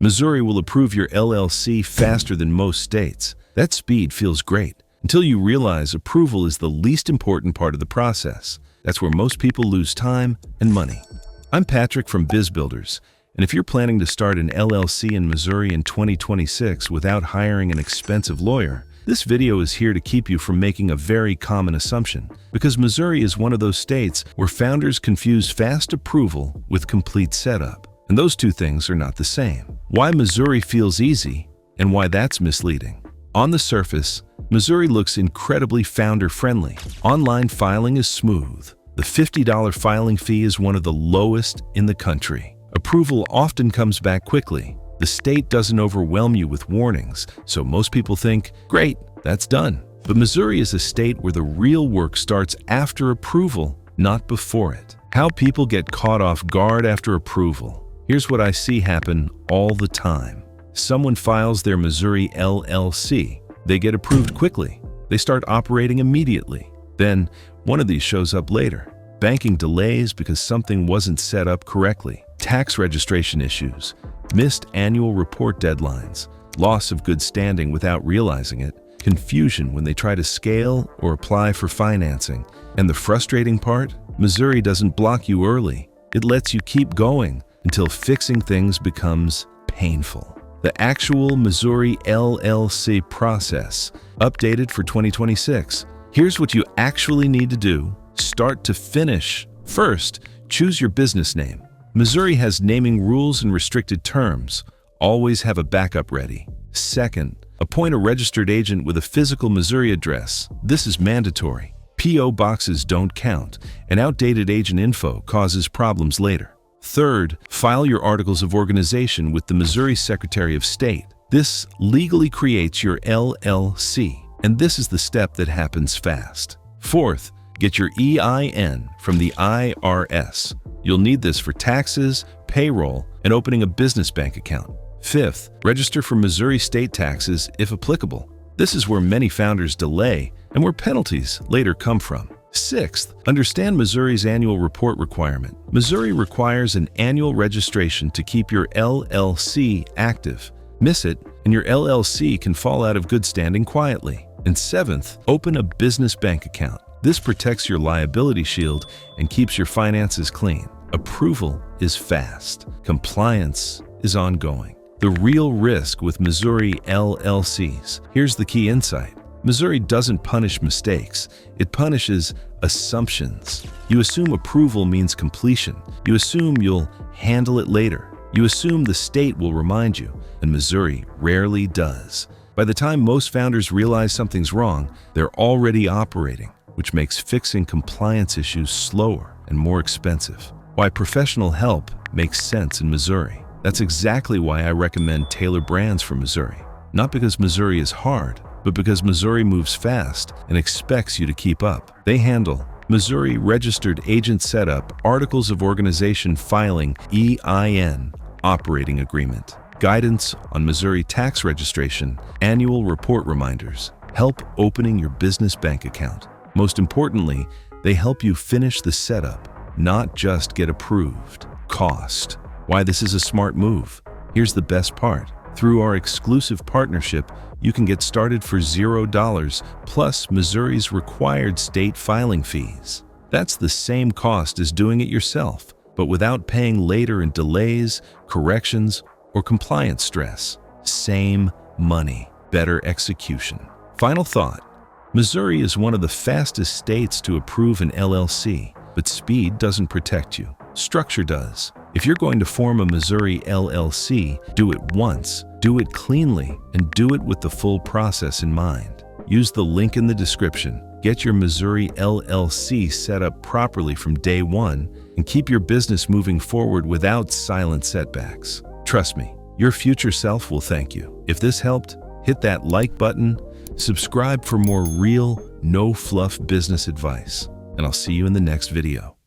Missouri will approve your LLC faster than most states. That speed feels great until you realize approval is the least important part of the process. That's where most people lose time and money. I'm Patrick from BizBuilders, and if you're planning to start an LLC in Missouri in 2026 without hiring an expensive lawyer, this video is here to keep you from making a very common assumption, because Missouri is one of those states where founders confuse fast approval with complete setup. And those two things are not the same. Why Missouri feels easy and why that's misleading. On the surface, Missouri looks incredibly founder-friendly. Online filing is smooth. The $50 filing fee is one of the lowest in the country. Approval often comes back quickly. The state doesn't overwhelm you with warnings, so most people think, great, that's done. But Missouri is a state where the real work starts after approval, not before it. How people get caught off guard after approval. Here's what I see happen all the time. Someone files their Missouri LLC. They get approved quickly. They start operating immediately. Then, one of these shows up later. Banking delays because something wasn't set up correctly. Tax registration issues. Missed annual report deadlines. Loss of good standing without realizing it. Confusion when they try to scale or apply for financing. And the frustrating part? Missouri doesn't block you early. It lets you keep going until fixing things becomes painful. The actual Missouri LLC process, updated for 2026. Here's what you actually need to do, start to finish. First, choose your business name. Missouri has naming rules and restricted terms. Always have a backup ready. Second, appoint a registered agent with a physical Missouri address. This is mandatory. P.O. boxes don't count, and outdated agent info causes problems later. Third, file your articles of organization with the Missouri Secretary of State. This legally creates your LLC, and this is the step that happens fast. Fourth, get your EIN from the IRS. You'll need this for taxes, payroll, and opening a business bank account. Fifth, register for Missouri state taxes if applicable. This is where many founders delay and where penalties later come from. Sixth, understand Missouri's annual report requirement. Missouri requires an annual registration to keep your LLC active. Miss it, and your LLC can fall out of good standing quietly. And seventh, open a business bank account. This protects your liability shield and keeps your finances clean. Approval is fast. Compliance is ongoing. The real risk with Missouri LLCs. Here's the key insight. Missouri doesn't punish mistakes. It punishes assumptions. You assume approval means completion. You assume you'll handle it later. You assume the state will remind you, and Missouri rarely does. By the time most founders realize something's wrong, they're already operating, which makes fixing compliance issues slower and more expensive. Why professional help makes sense in Missouri. That's exactly why I recommend Taylor Brands from Missouri. Not because Missouri is hard, but because Missouri moves fast and expects you to keep up. They handle Missouri Registered Agent Setup, Articles of Organization Filing, EIN, Operating Agreement, guidance on Missouri tax registration, annual report reminders, help opening your business bank account. Most importantly, they help you finish the setup, not just get approved. Cost. Why this is a smart move. Here's the best part. Through our exclusive partnership, you can get started for $0 plus Missouri's required state filing fees. That's the same cost as doing it yourself, but without paying later in delays, corrections, or compliance stress. Same money, better execution. Final thought. Missouri is one of the fastest states to approve an LLC, but speed doesn't protect you. Structure does. If you're going to form a Missouri LLC, do it once, do it cleanly, and do it with the full process in mind. Use the link in the description. Get your Missouri LLC set up properly from day one and keep your business moving forward without silent setbacks. Trust me, your future self will thank you. If this helped, hit that like button, subscribe for more real, no-fluff business advice, and I'll see you in the next video.